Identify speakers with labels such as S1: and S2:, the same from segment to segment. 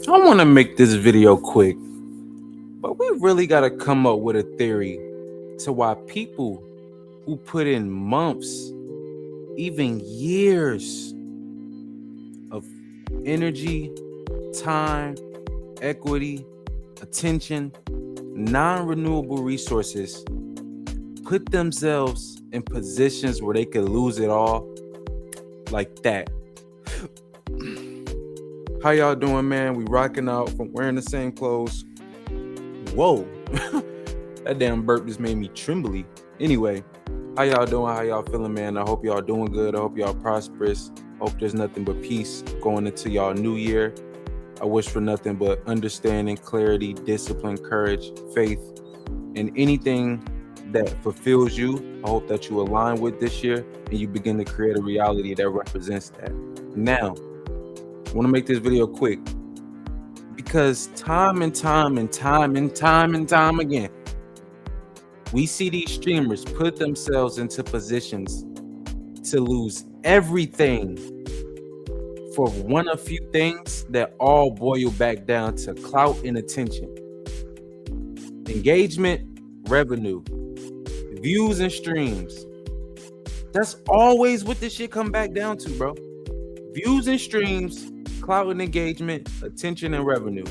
S1: I want to make this video quick, but we really got to come up with a theory to why people who put in months, even years of energy, time, equity, attention, non renewable resources, put themselves in positions where they could lose it all like that. How y'all doing, man? We rocking out from wearing the same clothes. Whoa. That damn burp just made me trembly. Anyway, how y'all doing? How y'all feeling, man? I hope y'all doing good. I hope y'all prosperous. I hope there's nothing but peace going into y'all new year. I wish for nothing but understanding, clarity, discipline, courage, faith, and anything that fulfills you. I hope that you align with this year and you begin to create a reality that represents that. Now, I want to make this video quick because time again, we see these streamers put themselves into positions to lose everything for one of few things that all boil back down to clout and attention. Engagement, revenue, views and streams. That's always what this shit come back down to, bro. Views and streams, clout and engagement, attention and revenue.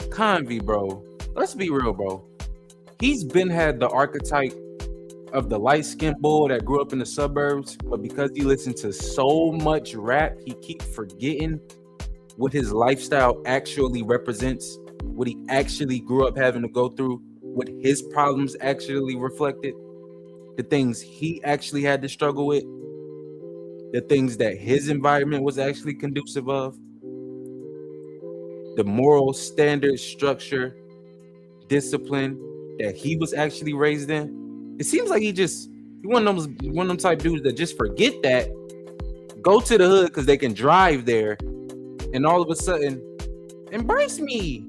S1: Konvy, bro. Let's be real, bro. He's been had the archetype of the light-skinned bull that grew up in the suburbs, but because he listened to so much rap, he keep forgetting what his lifestyle actually represents, what he actually grew up having to go through, what his problems actually reflected, the things he actually had to struggle with, the things that his environment was actually conducive of, the moral standard, structure, discipline that he was actually raised in. It seems like he one of them type dudes that just forget that, go to the hood because they can drive there, and all of a sudden, embrace me.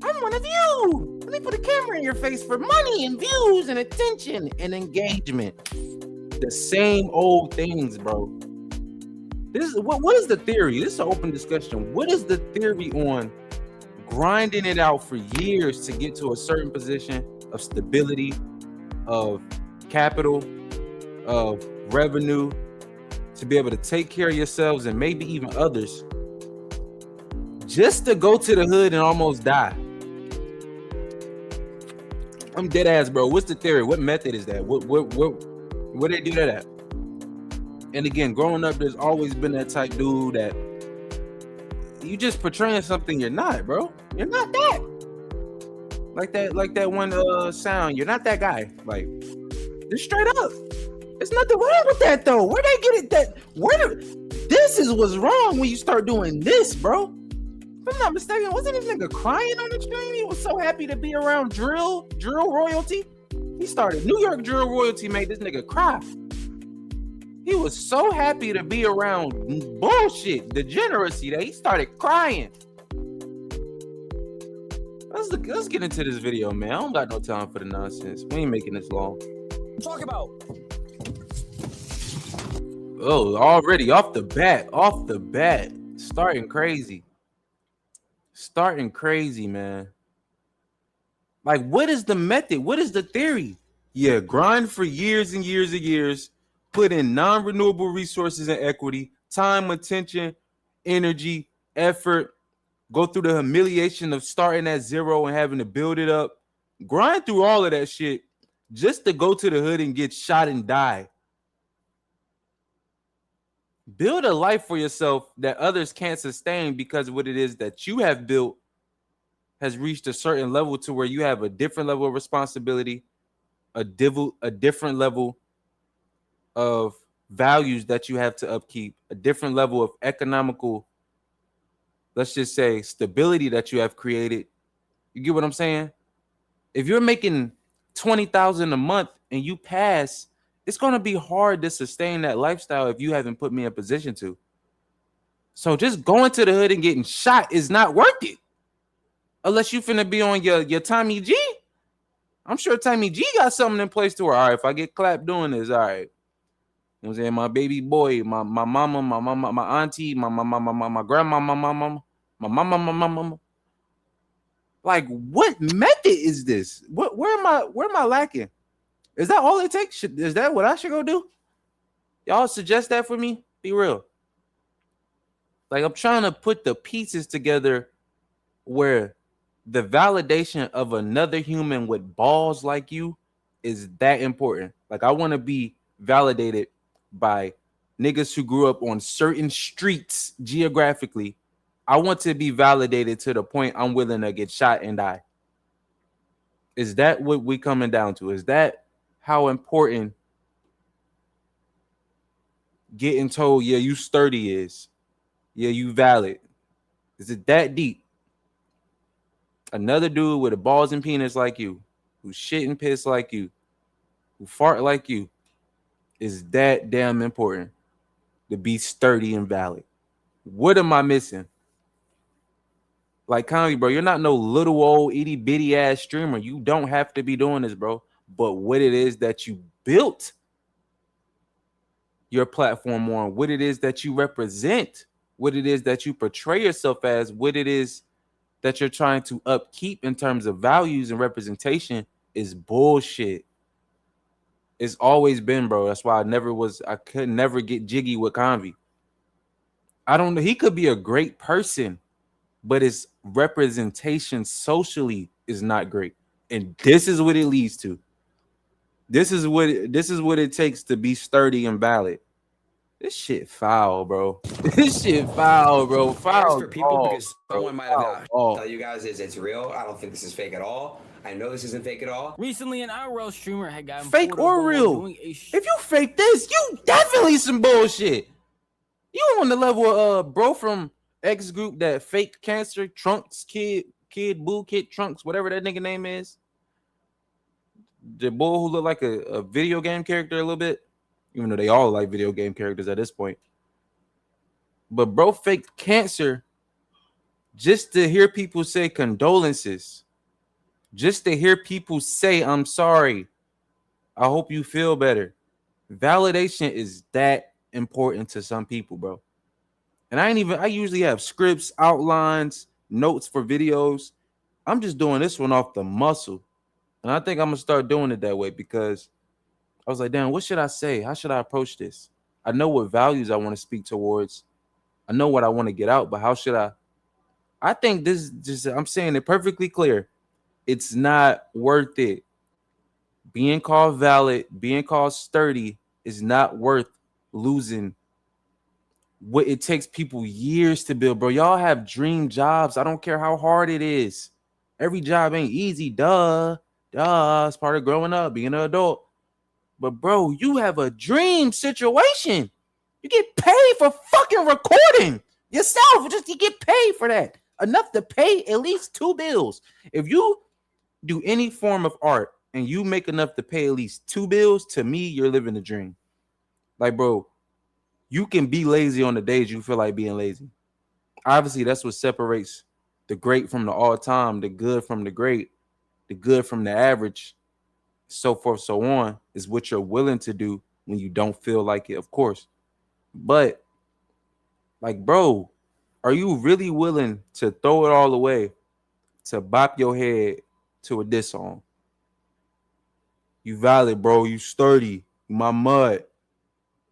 S1: I'm one of you. Let me put a camera in your face for money and views and attention and engagement. The same old things, bro. This is what is the theory? This is an open discussion. What is the theory on grinding it out for years to get to a certain position of stability, of capital, of revenue, to be able to take care of yourselves and maybe even others, just to go to the hood and almost die? I'm dead ass, bro. What's the theory? What method is that? What they do that at? And again, growing up, there's always been that type dude that you just portraying something you're not, bro. You're not that. Like that one sound. You're not that guy. Like, just straight up. There's nothing wrong with that though. Where they get it? This is what's wrong when you start doing this, bro. If I'm not mistaken, wasn't this nigga crying on the stream? He was so happy to be around drill royalty. He started New York drill royalty, made this nigga cry. He was so happy to be around bullshit, degeneracy, that he started crying. Let's get into this video, man. I don't got no time for the nonsense. We ain't making this long.
S2: Talk about.
S1: Oh, already off the bat, starting crazy, man. Like, what is the method? What is the theory? Yeah, grind for years and years and years. Put in non-renewable resources and equity, time, attention, energy, effort, go through the humiliation of starting at zero and having to build it up, grind through all of that shit just to go to the hood and get shot and die. Build a life for yourself that others can't sustain because what it is that you have built has reached a certain level to where you have a different level of responsibility, a different level of values that you have to upkeep, a different level of economical, let's just say, stability that you have created. You get what I'm saying? If you're making $20,000 a month and you pass, it's going to be hard to sustain that lifestyle if you haven't put me in position to. So just going to the hood and getting shot is not worth it. Unless you finna be on your Tommy G. I'm sure Tommy G got something in place to where, all right, if I get clapped doing this, all right. You know what I'm saying? My baby boy, my mama, my auntie, my grandma, my mama, My mama. Like, what method is this? Where am I lacking? Is that all it takes? Is that what I should go do? Y'all suggest that for me? Be real. Like, I'm trying to put the pieces together where the validation of another human with balls like you is that important. Like, I want to be validated by niggas who grew up on certain streets geographically. I want to be validated to the point I'm willing to get shot and die. Is that what we coming down to? Is that how important getting told, yeah, you sturdy is? Yeah, you valid. Is it that deep? Another dude with a balls and penis like you, who shit and piss like you, who fart like you, is that damn important to be sturdy and valid? What am I missing? Like, Konvy, bro, you're not no little old itty bitty ass streamer. You don't have to be doing this, bro. But what it is that you built your platform on, what it is that you represent, what it is that you portray yourself as, what it is that you're trying to upkeep in terms of values and representation is bullshit. It's always been, bro. That's why I could never get jiggy with Konvy. I don't know. He could be a great person, but his representation socially is not great. And this is what it leads to. This is what it takes to be sturdy and valid. This shit foul, bro. This shit foul, bro. Foul
S2: for people because someone might have
S1: tell
S2: you guys is it's real. I don't think this is fake at all. I know this isn't fake at all.
S3: Recently, an IRL streamer had gotten
S1: fake or real. If you fake this, you definitely some bullshit. You on the level of bro from X group that fake cancer Trunks kid boo kid Trunks, whatever that nigga name is. The boy who looked like a video game character a little bit, even though they all like video game characters at this point. But bro faked cancer just to hear people say condolences, just to hear people say, I'm sorry, I hope you feel better. Validation is that important to some people, bro. And I usually have scripts, outlines, notes for videos. I'm just doing this one off the muscle. And I think I'm going to start doing it that way because I was like, damn, what should I say? How should I approach this? I know what values I want to speak towards. I know what I want to get out, but how should I? I think this just, I'm saying it perfectly clear. It's not worth it. Being called valid, being called sturdy is not worth losing what it takes people years to build, bro. Y'all have dream jobs. I don't care how hard it is. Every job ain't easy. Duh. It's part of growing up, being an adult. But bro, you have a dream situation. You get paid for fucking recording yourself. You get paid for that. Enough to pay at least 2 bills. If you do any form of art and you make enough to pay at least 2 bills, to me, you're living a dream. Like, bro, you can be lazy on the days you feel like being lazy. Obviously, that's what separates the great from the all-time, the good from the great, the good from the average, so forth, so on, is what you're willing to do when you don't feel like it, of course. But, like, bro, are you really willing to throw it all away to bop your head to a diss song? You valid, bro. You sturdy. You my mud.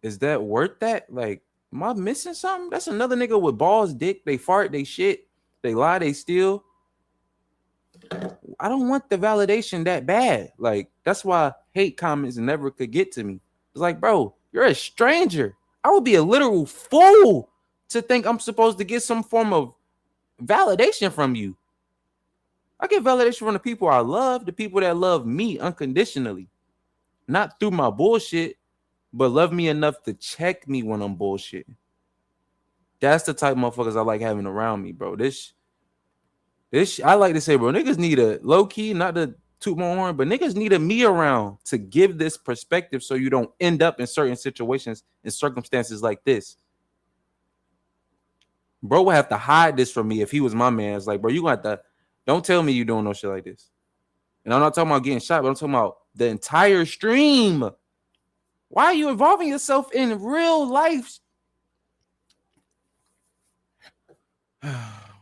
S1: Is that worth that? Like, am I missing something? That's another nigga with balls, dick. They fart, they shit, they lie, they steal. I don't want the validation that bad. Like, that's why hate comments never could get to me. It's like, bro, you're a stranger. I would be a literal fool to think I'm supposed to get some form of validation from you. I get validation from the people I love, the people that love me unconditionally, not through my bullshit, but love me enough to check me when I'm bullshit. That's the type of motherfuckers I like having around me, bro. This I like to say, bro, niggas need a low key, not to toot my horn, but niggas need a me around to give this perspective so you don't end up in certain situations and circumstances like this. Bro would have to hide this from me if he was my man. It's like, bro, you gonna have to, don't tell me you doing no shit like this. And I'm not talking about getting shot, but I'm talking about the entire stream. Why are you involving yourself in real life?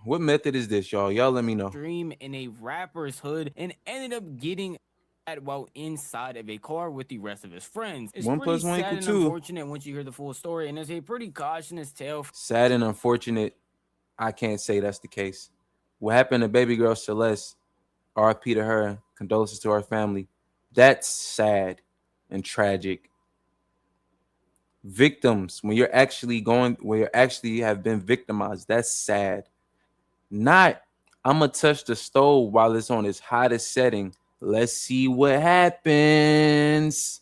S1: What method is this, y'all? Y'all let me know.
S3: Stream in a rapper's hood and ended up getting while inside of a car with the rest of his friends. It's
S1: 1
S3: pretty
S1: + 1
S3: sad
S1: =
S3: and
S1: 2.
S3: unfortunate once you hear the full story, and it's a pretty cautionous tale.
S1: Sad and unfortunate. I can't say that's the case. What happened to baby girl Celeste? RIP to her. Condolences to her family. That's sad and tragic. Victims, when you're actually have been victimized, that's sad. Not, I'm gonna touch the stove while it's on its hottest setting. Let's see what happens.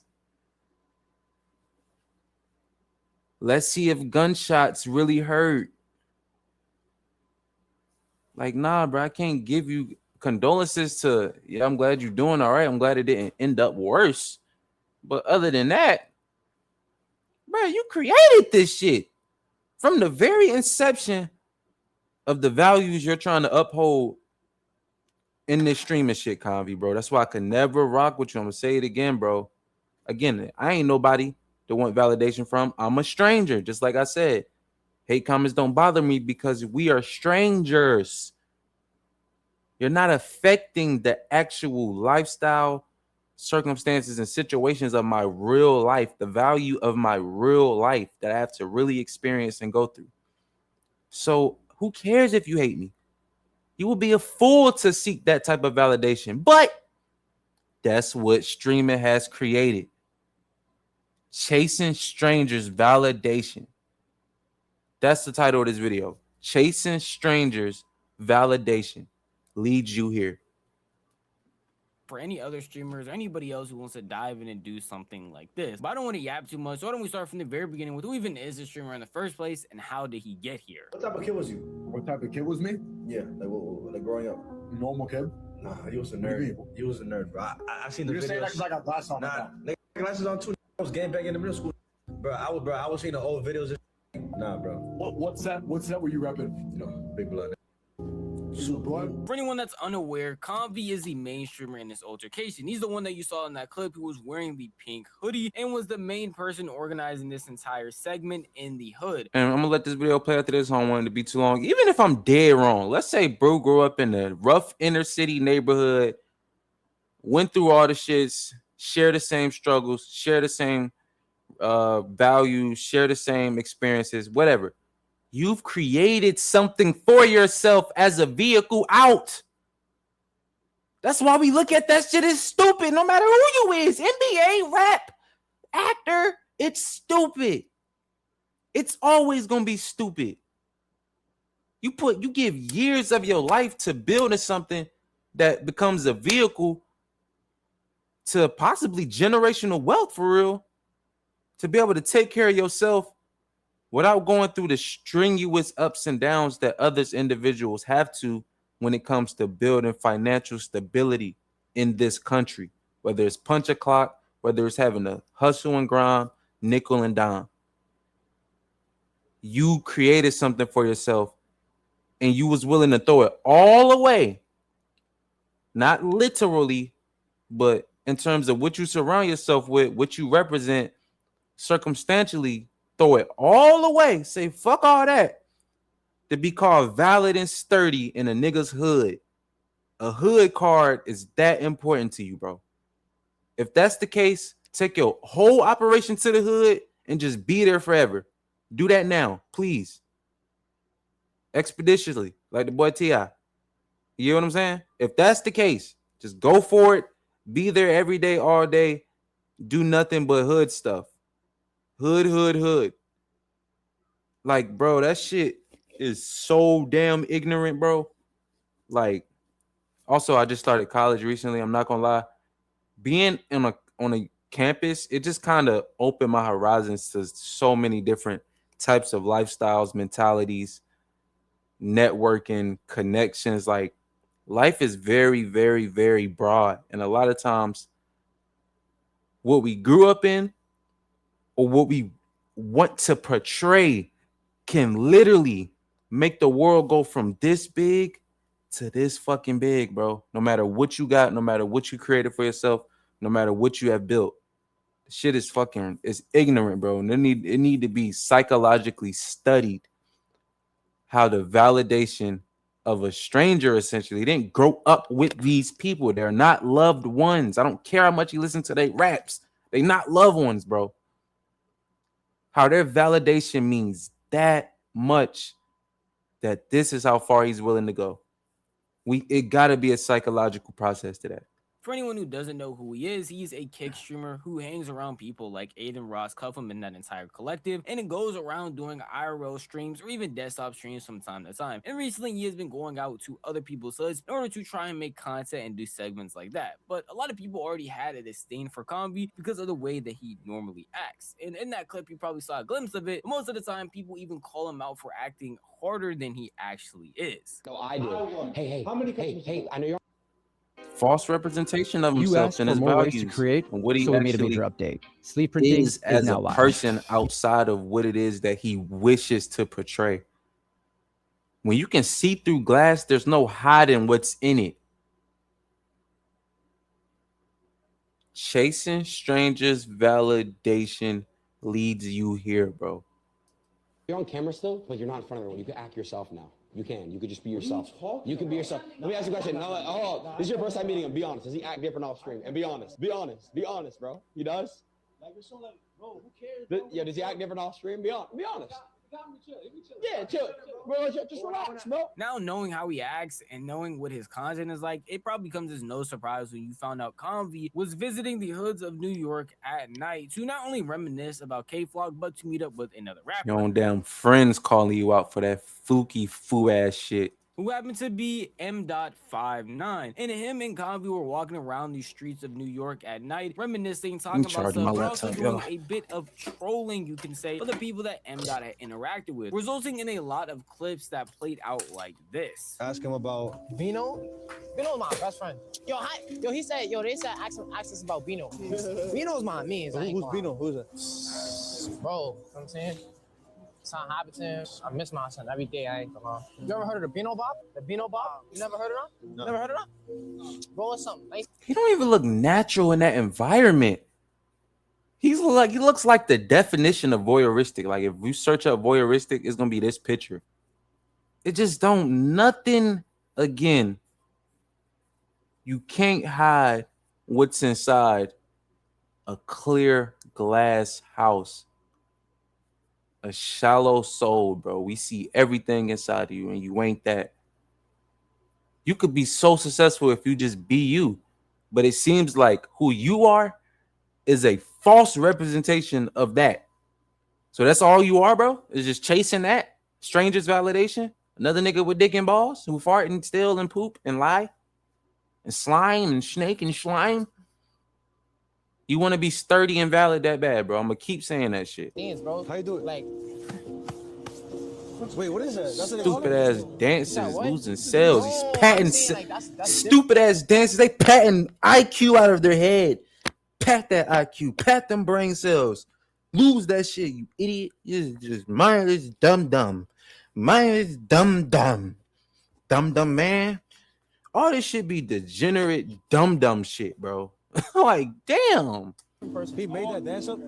S1: Let's see if gunshots really hurt. Like, nah, bro, I can't give you condolences to, yeah, I'm glad you're doing all right. I'm glad it didn't end up worse. But other than that, bro, you created this shit from the very inception of the values you're trying to uphold in this streaming shit, Konvy, bro. That's why I could never rock with you. I'm gonna say it again, bro. Again, I ain't nobody to want validation from. I'm a stranger, just like I said. Hate comments don't bother me because we are strangers. You're not affecting the actual lifestyle, circumstances, and situations of my real life, the value of my real life that I have to really experience and go through. So who cares if you hate me? You will be a fool to seek that type of validation. But that's what streaming has created. Chasing strangers' validation. That's the title of this video. Chasing strangers' validation leads you here.
S3: For any other streamers or anybody else who wants to dive in and do something like this. But I don't want to yap too much, so why don't we start from the very beginning with who even is a streamer in the first place and how did he get here?
S4: What type of kid was you?
S5: What type of kid was me?
S4: Yeah, like growing up.
S5: Normal kid.
S4: Nah, he was a
S5: What do you
S4: nerd.
S5: mean?
S4: He was a nerd, bro. I seen the
S5: You're
S4: videos.
S5: saying that because I got glasses on.
S4: Nah,
S5: Right now.
S4: nigga, glasses on too. I was getting back in the middle school, bro. I was seeing the old videos. Nah, bro.
S5: What set were you repping?
S4: You know, big blood.
S5: Super blood.
S3: For anyone that's unaware, Konvy is the main streamer in this altercation. He's the one that you saw in that clip who was wearing the pink hoodie and was the main person organizing this entire segment in the hood.
S1: And I'm gonna let this video play after this. I don't want it to be too long. Even if I'm dead wrong, let's say bro grew up in a rough inner city neighborhood, went through all the shits, share the same struggles, share the same values, share the same experiences, whatever. You've created something for yourself as a vehicle out. That's why we look at that shit as stupid, no matter who you is. NBA, rap, actor, it's stupid. It's always gonna be stupid. You give years of your life to building something that becomes a vehicle to possibly generational wealth for real, to be able to take care of yourself without going through the strenuous ups and downs that others individuals have to when it comes to building financial stability in this country, whether it's punch a clock, whether it's having to hustle and grind, nickel and dime. You created something for yourself and you was willing to throw it all away, not literally, but in terms of what you surround yourself with, what you represent circumstantially, throw it all away, say fuck all that, to be called valid and sturdy in a nigga's hood. A hood card is that important to you, bro. If that's the case, take your whole operation to the hood and just be there forever. Do that now, please. Expeditiously, like the boy T.I. You know what I'm saying? If that's the case, just go for it. Be there every day, all day. Do nothing but hood stuff. Hood. Like, bro, that shit is so damn ignorant, bro. Like, also, I just started college recently. I'm not gonna lie. Being on a campus, it just kind of opened my horizons to so many different types of lifestyles, mentalities, networking, connections. Like, life is very, very, very broad. And a lot of times, what we grew up in or what we want to portray can literally make the world go from this big to this fucking big, bro. No matter what you got, no matter what you created for yourself, no matter what you have built. The shit is fucking, it's ignorant, bro. And it need to be psychologically studied how the validation of a stranger, essentially. He didn't grow up with these people. They're not loved ones. I don't care how much you listen to their raps. They not loved ones, bro. How their validation means that much that this is how far he's willing to go. It gotta be a psychological process to that.
S3: For anyone who doesn't know who he is, he's a kick streamer who hangs around people like Aiden, Ross, Cuffham, and that entire collective, and it goes around doing IRL streams or even desktop streams from time to time. And recently, he has been going out to other people's hoods in order to try and make content and do segments like that. But a lot of people already had a disdain for Konvy because of the way that he normally acts. And in that clip, you probably saw a glimpse of it. But most of the time, people even call him out for acting harder than he actually is.
S2: No, I do. Hey, I know you're.
S1: False representation of
S6: You
S1: himself
S6: asked
S1: and
S6: for
S1: his
S6: more ways to
S1: values
S6: create,
S1: and what he
S6: so we made a
S1: actually
S6: major update. Sleep printing
S1: is as
S6: now
S1: a
S6: live.
S1: person outside of what it is that he wishes to portray. When you can see through glass, there's no hiding what's in it. Chasing strangers' validation leads you here, bro.
S2: You're on camera still, but you're not in front of everyone. You can act yourself now. You can. You could just be yourself. You can be yourself. Let me ask you a question. No, this is your first time meeting him. Be honest. Does he act different off stream? And be honest. Be honest. Be honest, bro. He does?
S5: Like, you're so like, bro, who cares? Bro?
S2: Yeah, does he act different off stream? Be honest. Be honest. Yeah, chill. Bro, just relax, bro.
S3: Now, knowing how he acts and knowing what his content is like, it probably comes as no surprise when you found out Konvy was visiting the hoods of New York at night to not only reminisce about K-Flock, but to meet up with another rapper.
S1: Your own damn friends calling you out for that fluky foo-ass shit.
S3: Who happened to be M.59. And him and Konvy were walking around the streets of New York at night, reminiscing, talking about stuff, but also doing a bit of trolling, you can say, for the people that M. had interacted with, resulting in a lot of clips that played out like this.
S4: Ask him about
S7: Bino? Bino's my best friend. He said, they said ask us about Bino. Bino's my man.
S4: who's Bino? Who's that?
S7: Bro, you know what I'm saying? Son Hobbiton. I miss my son every day. I ain't gonna lie. You ever heard of the Bino Bop? The Bino Bop? You never heard of that?
S4: No.
S7: Never heard of that? Bro, it's something nice.
S1: He don't even look natural in that environment. He looks like the definition of voyeuristic. Like if you search up voyeuristic, it's gonna be this picture. It just don't nothing again. You can't hide what's inside a clear glass house. A shallow soul, bro. We see everything inside of you, and you ain't that. You could be so successful if you just be you, but it seems like who you are is a false representation of that. So that's all you are, bro. Is just chasing that stranger's validation. Another nigga with dick and balls who fart and steal and poop and lie and slime and snake and slime. You want to be sturdy and valid that bad, bro. I'm gonna keep saying that shit.
S7: Things, bro.
S4: How you do it?
S7: Like,
S4: wait, what is that? That's
S1: Stupid ass dances,
S7: what?
S1: losing sales. He's
S7: No,
S1: patting
S7: I'm saying, like, that's
S1: stupid ass dances. They patting IQ out of their head. Pat that IQ. Pat them brain cells. Lose that shit, you idiot. You just mindless dumb. Mindless dumb. Dumb man. All this shit be degenerate dumb shit, bro. Like, damn.
S4: He made that dance up?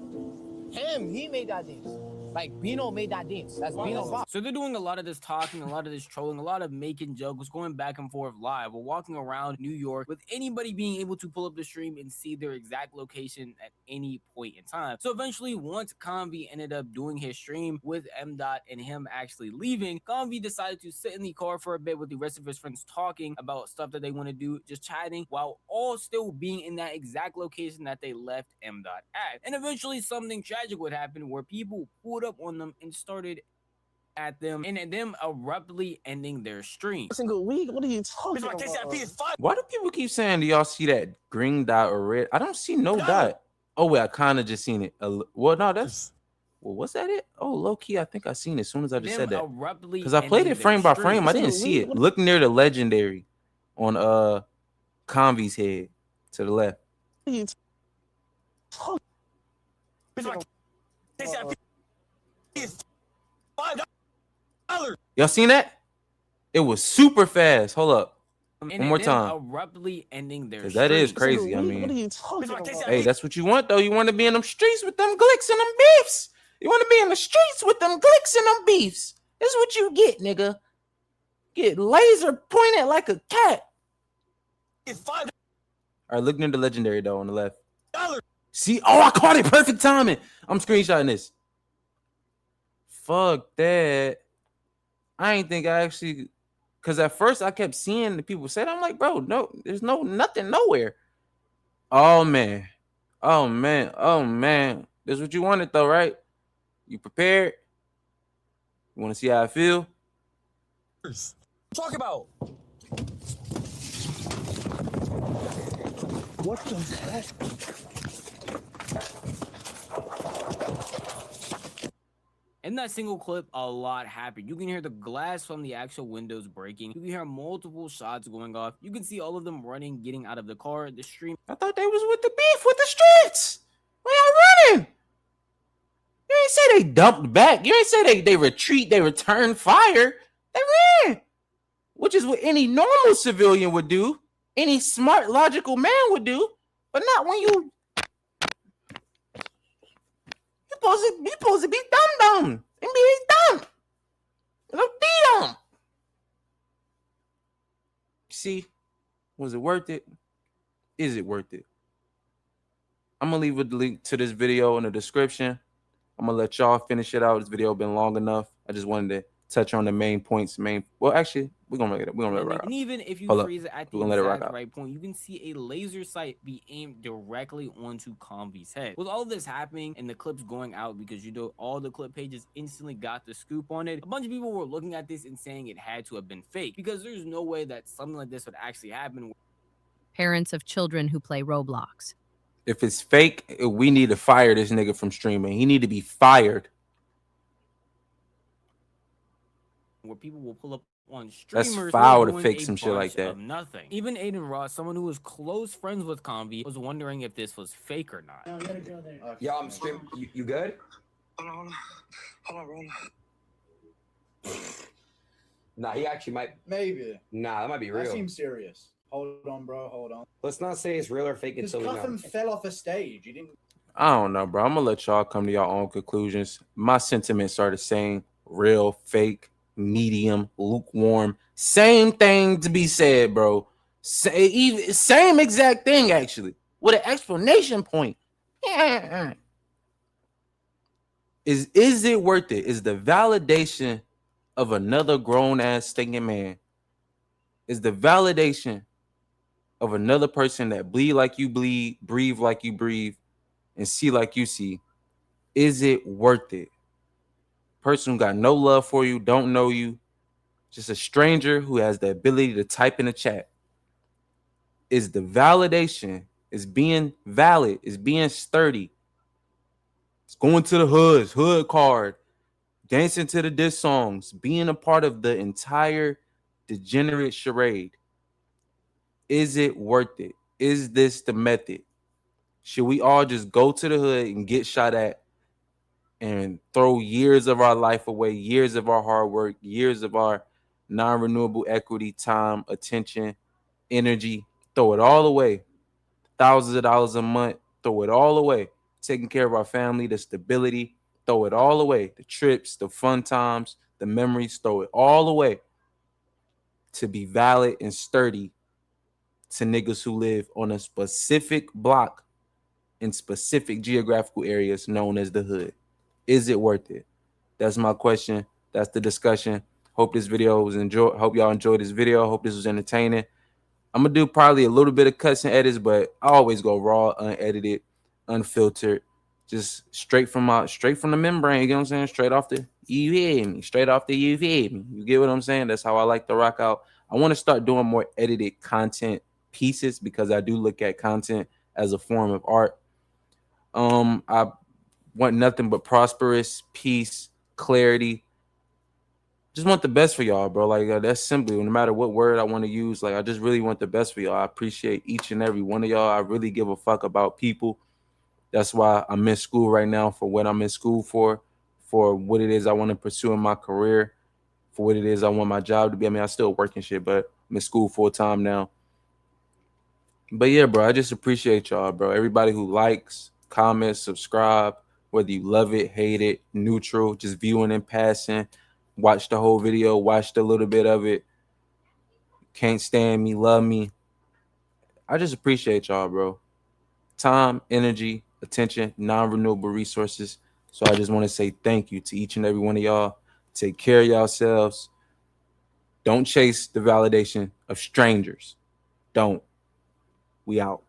S7: he made that dance. Like, Bino made that dance. That's Bino Bop.
S3: So they're doing a lot of this talking, a lot of this trolling, a lot of making jokes, going back and forth live. We're walking around New York with anybody being able to pull up the stream and see their exact location at any point in time. So eventually, once Konvy ended up doing his stream with M. and him actually leaving, Konvy decided to sit in the car for a bit with the rest of his friends talking about stuff that they want to do, just chatting, while all still being in that exact location that they left M. at. And eventually, something tragic would happen where people pulled up on them and started at them, and them abruptly ending their stream.
S7: Single week? What are you talking about?
S1: Why do people keep saying, do y'all see that green dot or red? I don't see no dot. Oh, wait, I kind of just seen it. Well, no, that's... Well, what's that it? Oh, low-key, I think I seen it as soon as I just said that. Because I played it frame by frame. I didn't see it. Look near the legendary on Konvy's head to the left. Y'all seen that? It was super fast. Hold up. One more time.
S3: Abruptly ending their
S1: That is crazy. I mean, hey, that's what you want, though. You want to be in them streets with them glicks and them beefs. You want to be in the streets with them glicks and them beefs. This is what you get, nigga. get laser pointed like a cat.
S4: It's $5.
S1: All right, look near the legendary though on the left. See, oh, I caught it. Perfect timing. I'm screenshotting this. Fuck that. I ain't think I actually, because at first I kept seeing the people say that. I'm like, bro, no, there's nothing nowhere. Oh man. Oh man. Oh man. This is what you wanted though, right? You prepared? You want to see how I feel?
S4: Talk about.
S5: What the heck?
S3: In that single clip, a lot happened. You can hear the glass from the actual windows breaking. You can hear multiple shots going off. You can see all of them running, getting out of the car. The stream.
S1: I thought they was with the beef with the streets. Why y'all running? You ain't say they dumped back. You ain't say they retreat, they return fire. They ran. Which is what any normal civilian would do. Any smart, logical man would do. But not when you supposed to be dumb and be dumb. Don't be dumb. See, was it worth it? Is it worth it? I'm gonna leave a link to this video in the description. I'm gonna let y'all finish it out. This video been long enough. I just wanted to touch on the main points. Well, actually, we're gonna let it rock out.
S3: And even if you freeze it at the exact right point, you can see a laser sight be aimed directly onto Konvy's head. With all of this happening and the clips going out, because you know all the clip pages instantly got the scoop on it, a bunch of people were looking at this and saying it had to have been fake, because there's no way that something like this would actually happen.
S6: Parents of children who play Roblox.
S1: If it's fake, we need to fire this nigga from streaming. He need to be fired.
S3: Where people will pull up on streamers.
S1: That's foul to fake some shit like that.
S3: Nothing. Even Aiden Ross, someone who was close friends with Konvy, was wondering if this was fake or not.
S5: No, you gotta go there.
S2: Yo, I'm streaming. You good?
S8: Hold on, bro.
S2: Nah, he actually might.
S5: Maybe.
S2: Nah, that might be real.
S5: That seems serious. Hold on, bro. Hold on.
S2: Let's not say it's real or fake
S5: Because
S2: until we know.
S5: Cuffham fell off a stage. He didn't.
S1: I don't know, bro. I'm gonna let y'all come to your own conclusions. My sentiments started saying real, fake, medium, lukewarm. Same thing to be said, bro. Same exact thing, actually, with an explanation point. Is it worth it? Is the validation of another grown-ass stinking man, is the validation of another person that bleed like you bleed, breathe like you breathe, and see like you see, is it worth it? Person who got no love for you, don't know you, just a stranger who has the ability to type in a chat. Is the validation, is being valid, is being sturdy. It's going to the hood card, dancing to the diss songs, being a part of the entire degenerate charade. Is it worth it? Is this the method? Should we all just go to the hood and get shot at and throw years of our life away, years of our hard work, years of our non-renewable equity, time, attention, energy, throw it all away, thousands of dollars a month, throw it all away, taking care of our family, the stability, throw it all away, the trips, the fun times, the memories, throw it all away to be valid and sturdy to niggas who live on a specific block in specific geographical areas known as the hood? Is it worth it? That's my question. That's the discussion. Hope this video was hope y'all enjoyed this video. Hope this was entertaining. I'm gonna do probably a little bit of cuts and edits, but I always go raw, unedited, unfiltered, just straight from the membrane. You get what I'm saying? Straight off the you hear me. Straight off the you hear me. You get what I'm saying? That's how I like to rock out. I want to start doing more edited content pieces because I do look at content as a form of art. I want nothing but prosperous, peace, clarity. Just want the best for y'all, bro. Like that's simply, no matter what word I want to use, like I just really want the best for y'all. I appreciate each and every one of y'all. I really give a fuck about people. That's why I'm in school right now, for what I'm in school for what it is I want to pursue in my career, for what it is I want my job to be. I mean, I still work and shit, but I'm in school full time now. But yeah, bro, I just appreciate y'all, bro. Everybody who likes, comments, subscribe, whether you love it, hate it, neutral, just viewing and passing, watch the whole video, watched a little bit of it. can't stand me, love me. I just appreciate y'all, bro. Time, energy, attention, non-renewable resources. So I just want to say thank you to each and every one of y'all. Take care of yourselves. Don't chase the validation of strangers. Don't. We out.